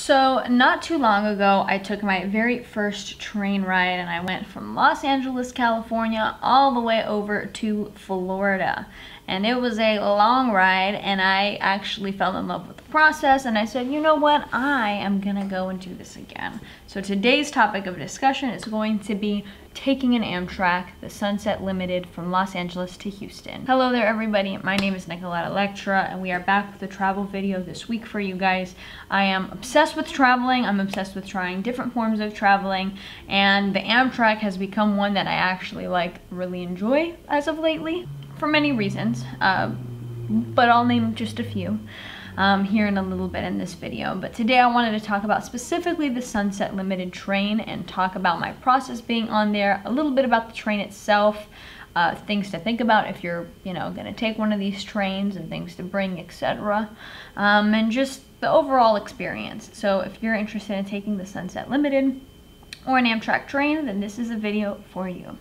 So not too long ago, I took my very first train ride and I went from Los Angeles, California, all the way over to Florida. And it was a long ride and I actually fell in love with the process and I said, you know what, I am gonna go and do this again. So today's topic of discussion is going to be taking an Amtrak, the Sunset Limited from Los Angeles to Houston. Hello there everybody, my name is Nicolett Electra and we are back with a travel video this week for you guys. I am obsessed with traveling, I'm obsessed with trying different forms of traveling, and the Amtrak has become one that I actually really enjoy as of lately for many reasons, but I'll name just a few here in a little bit in this video. But today I wanted to talk about specifically the Sunset Limited train and talk about my process being on there, a little bit about the train itself, things to think about if you're, gonna take one of these trains, and things to bring, etc. And just the overall experience. So if you're interested in taking the Sunset Limited or an Amtrak train, then this is a video for you.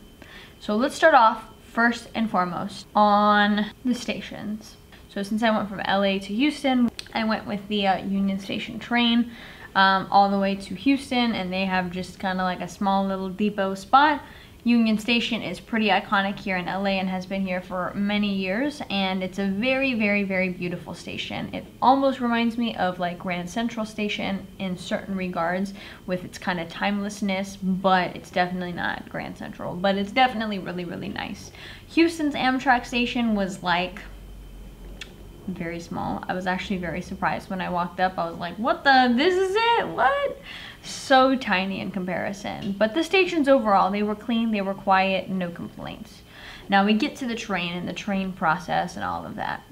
So let's start off first and foremost on the stations. So since I went from LA to Houston, I went with the Union Station train all the way to Houston, and they have just kind of like a small little depot spot. Union Station is pretty iconic here in LA and has been here for many years, and it's a very, very, very beautiful station. It almost reminds me of like Grand Central Station in certain regards with its kind of timelessness, but it's definitely not Grand Central, but it's definitely really, really nice. Houston's Amtrak station was like very small. I was actually very surprised when I walked up. I was like, what the, this is it? What? So tiny in comparison. But the stations overall, they were clean, they were quiet, no complaints. Now we get to the train and the train process and all of that.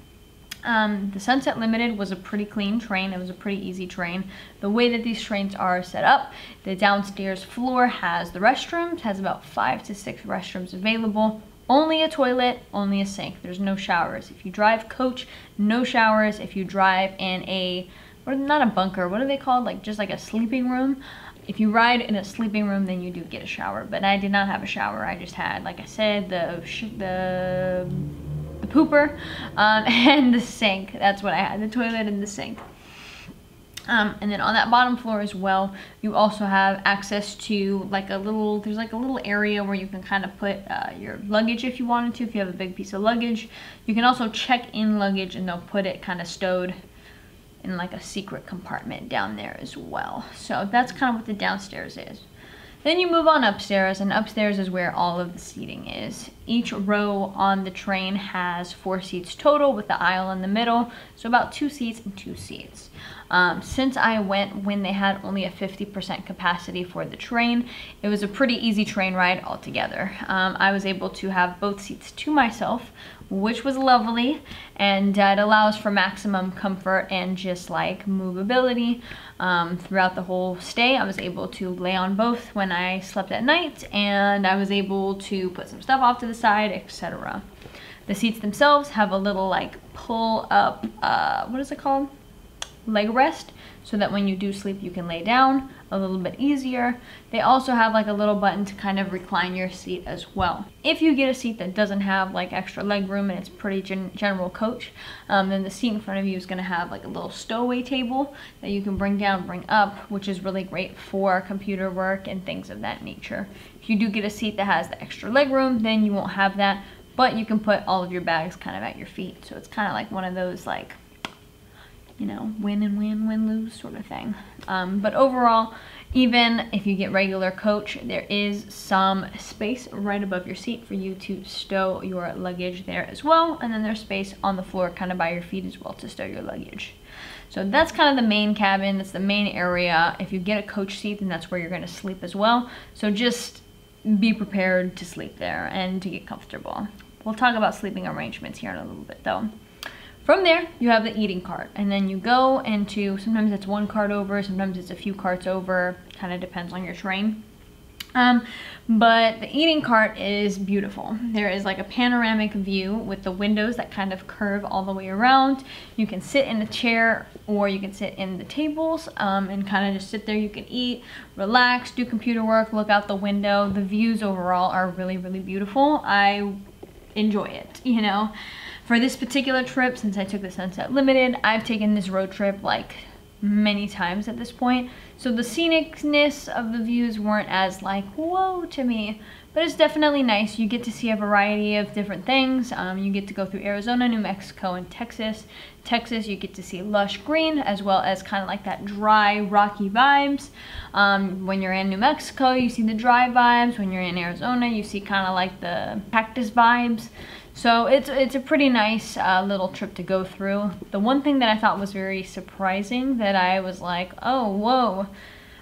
The Sunset Limited was a pretty clean train. It was a pretty easy train. The way that these trains are set up, the downstairs floor has the restrooms, has about 5 to 6 restrooms available. Only a toilet, only a sink. There's no showers. If you drive coach, no showers. If you drive in a, not a bunker, what are they called? Like just like a sleeping room. If you ride in a sleeping room, then you do get a shower. But I did not have a shower. I just had, like I said, the pooper and the sink. That's what I had, the toilet and the sink. And then on that bottom floor as well, you also have access to like there's like a little area where you can kind of put your luggage if you wanted to, if you have a big piece of luggage. You can also check in luggage and they'll put it kind of stowed in like a secret compartment down there as well. So that's kind of what the downstairs is. Then you move on upstairs, and upstairs is where all of the seating is. Each row on the train has 4 seats total with the aisle in the middle, so about 2 seats and 2 seats. Since I went when they had only a 50% capacity for the train, it was a pretty easy train ride altogether. I was able to have both seats to myself, which was lovely, and it allows for maximum comfort and just like movability throughout the whole stay. I was able to lay on both when I slept at night, and I was able to put some stuff off to the side, etc. The seats themselves have a little like pull up, what is it called? Leg rest, so that when you do sleep you can lay down a little bit easier. They also have like a little button to kind of recline your seat as well. If you get a seat that doesn't have like extra leg room and it's pretty general coach, then the seat in front of you is going to have like a little stowaway table that you can bring down, bring up, which is really great for computer work and things of that nature. If you do get a seat that has the extra leg room, then you won't have that, but you can put all of your bags kind of at your feet. So it's kind of like one of those like, win and win, win-lose sort of thing. But overall, even if you get regular coach, there is some space right above your seat for you to stow your luggage there as well. And then there's space on the floor kind of by your feet as well to stow your luggage. So that's kind of the main cabin. That's the main area. If you get a coach seat, then that's where you're going to sleep as well. So just be prepared to sleep there and to get comfortable. We'll talk about sleeping arrangements here in a little bit though. From there, you have the eating cart, and then you go into, sometimes it's 1 cart over, sometimes it's a few carts over, kind of depends on your train. But the eating cart is beautiful. There is like a panoramic view with the windows that kind of curve all the way around. You can sit in a chair or you can sit in the tables and kind of just sit there. You can eat, relax, do computer work, look out the window. The views overall are really, really beautiful. I enjoy it, For this particular trip, since I took the Sunset Limited, I've taken this road trip like many times at this point. So the scenicness of the views weren't as like, whoa to me. But it's definitely nice. You get to see a variety of different things. You get to go through Arizona, New Mexico, and Texas. Texas, you get to see lush green as well as kind of like that dry, rocky vibes. When you're in New Mexico, you see the dry vibes. When you're in Arizona, you see kind of like the cactus vibes. So it's a pretty nice little trip to go through. The one thing that I thought was very surprising that I was like, oh, whoa.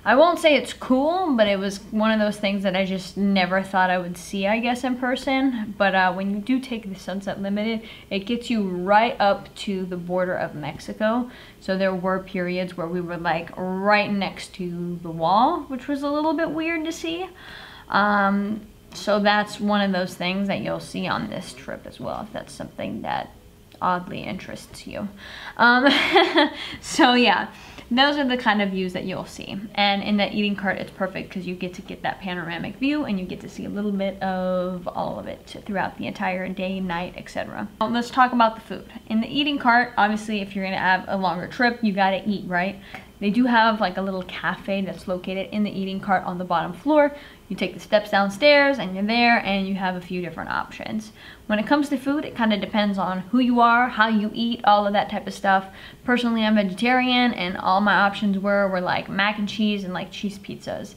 I won't say it's cool, but it was one of those things that I just never thought I would see, I guess, in person. But when you do take the Sunset Limited, it gets you right up to the border of Mexico. So there were periods where we were like right next to the wall, which was a little bit weird to see. So that's one of those things that you'll see on this trip as well, if that's something that oddly interests you. So yeah. Those are the kind of views that you'll see. And in the eating cart, it's perfect because you get to get that panoramic view and you get to see a little bit of all of it throughout the entire day, night, etc. Well, let's talk about the food. In the eating cart, obviously, if you're gonna have a longer trip, you gotta eat, right? They do have like a little cafe that's located in the eating cart on the bottom floor. You take the steps downstairs and you're there and you have a few different options. When it comes to food, it kind of depends on who you are, how you eat, all of that type of stuff. Personally, I'm vegetarian and all my options were like mac and cheese and like cheese pizzas.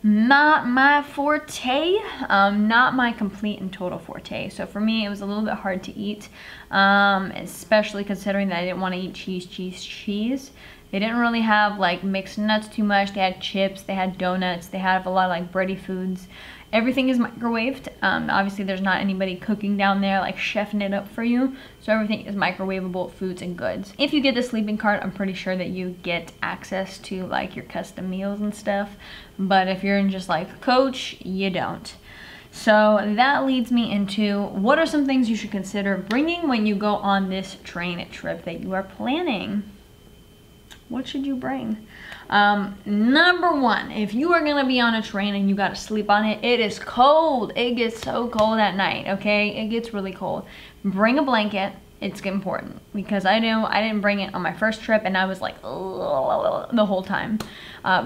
Not my forte, not my complete and total forte. So for me, it was a little bit hard to eat, especially considering that I didn't want to eat cheese. They didn't really have like mixed nuts too much. They had chips, they had donuts, they have a lot of like bready foods. Everything is microwaved. Obviously there's not anybody cooking down there like chefing it up for you. So everything is microwavable foods and goods. If you get the sleeping cart, I'm pretty sure that you get access to like your custom meals and stuff. But if you're in just like coach, you don't. So that leads me into what are some things you should consider bringing when you go on this train trip that you are planning. What should you bring? Number one, if you are gonna be on a train and you gotta sleep on it, it is cold. It gets so cold at night, okay? It gets really cold. Bring a blanket. It's important because I know I didn't bring it on my first trip and I was like the whole time.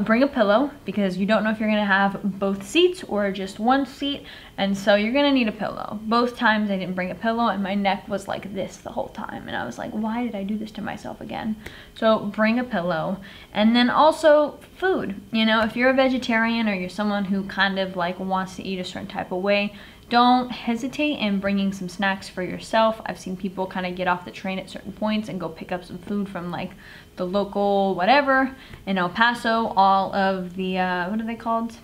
Bring a pillow because you don't know if you're gonna have both seats or just one seat, and so you're gonna need a pillow. Both times I didn't bring a pillow and my neck was like this the whole time and I was like, why did I do this to myself again? So bring a pillow. And then also food. You know, if you're a vegetarian or you're someone who kind of like wants to eat a certain type of way, don't hesitate in bringing some snacks for yourself. I've seen people kind of get off the train at certain points and go pick up some food from like the local whatever in El Paso. All of the, what are they called?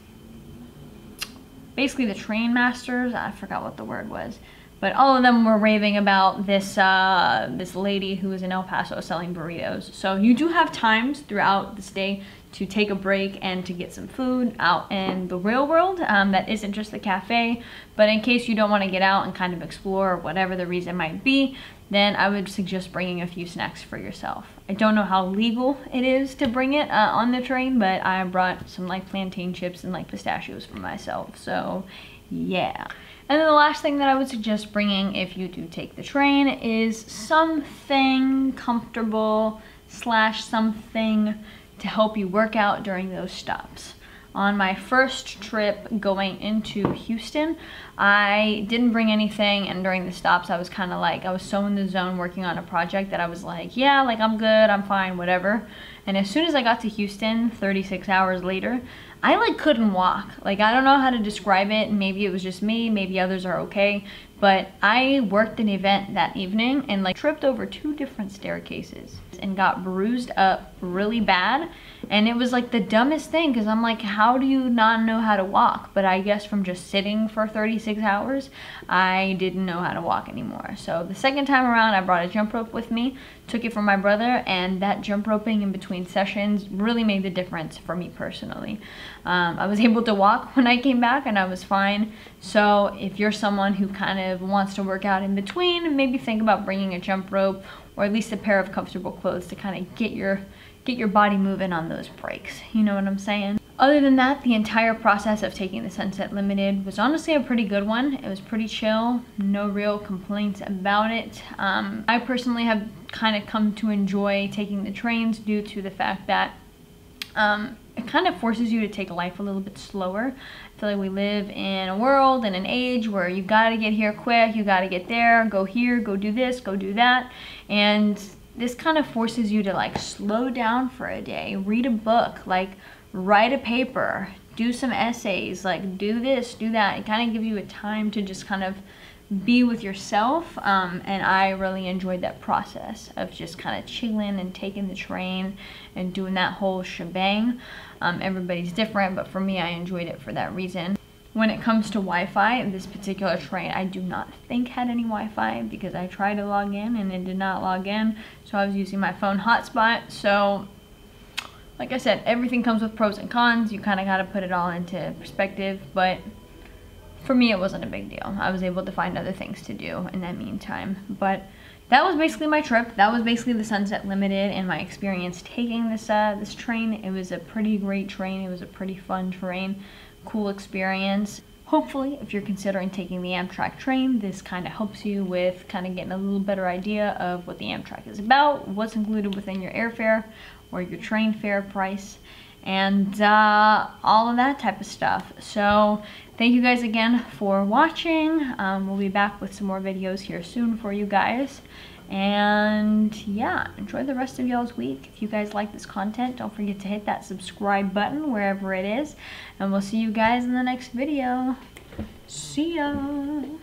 Basically the train masters. I forgot what the word was. But all of them were raving about this this lady who was in El Paso selling burritos. So you do have times throughout this day to take a break and to get some food out in the real world that isn't just the cafe. But in case you don't want to get out and kind of explore, whatever the reason might be, then I would suggest bringing a few snacks for yourself. I don't know how legal it is to bring it on the train, but I brought some like plantain chips and like pistachios for myself. So yeah. And then the last thing that I would suggest bringing if you do take the train is something comfortable / something to help you work out during those stops. On my first trip going into Houston, I didn't bring anything, and during the stops I was kind of like, I was so in the zone working on a project that I was like, yeah, like I'm good, I'm fine, whatever. And as soon as I got to Houston, 36 hours later, I like couldn't walk. Like, I don't know how to describe it. Maybe it was just me, maybe others are okay. But I worked an event that evening and like tripped over 2 different staircases and got bruised up really bad. And it was like the dumbest thing because I'm like, how do you not know how to walk? But I guess from just sitting for 36 hours, I didn't know how to walk anymore. So the second time around, I brought a jump rope with me, took it from my brother, and that jump roping in between sessions really made the difference for me personally. I was able to walk when I came back and I was fine. So if you're someone who kind of wants to work out in between, maybe think about bringing a jump rope or at least a pair of comfortable clothes to kind of get your body moving on those breaks. You know what I'm saying? Other than that, the entire process of taking the Sunset Limited was honestly a pretty good one. It was pretty chill, no real complaints about it. I personally have kind of come to enjoy taking the trains due to the fact that it kind of forces you to take life a little bit slower. I feel like we live in a world and an age where you gotta get here quick, you gotta get there, go here, go do this, go do that. And this kind of forces you to like slow down for a day, read a book, like write a paper, do some essays, like do this, do that. It kind of gives you a time to just kind of be with yourself, and I really enjoyed that process of just kind of chilling and taking the train and doing that whole shebang. Everybody's different, but for me, I enjoyed it for that reason. When it comes to Wi-Fi, this particular train I do not think had any Wi-Fi because I tried to log in and it did not log in, so I was using my phone hotspot. So like I said, everything comes with pros and cons. You kind of got to put it all into perspective, but for me, it wasn't a big deal. I was able to find other things to do in that meantime. But that was basically my trip. That was basically the Sunset Limited and my experience taking this this train. It was a pretty great train. It was a pretty fun train, cool experience. Hopefully, if you're considering taking the Amtrak train, this kind of helps you with kind of getting a little better idea of what the Amtrak is about, what's included within your airfare or your train fare price, and all of that type of stuff. So thank you guys again for watching. We'll be back with some more videos here soon for you guys. And yeah, enjoy the rest of y'all's week. If you guys like this content, don't forget to hit that subscribe button wherever it is. And we'll see you guys in the next video. See ya!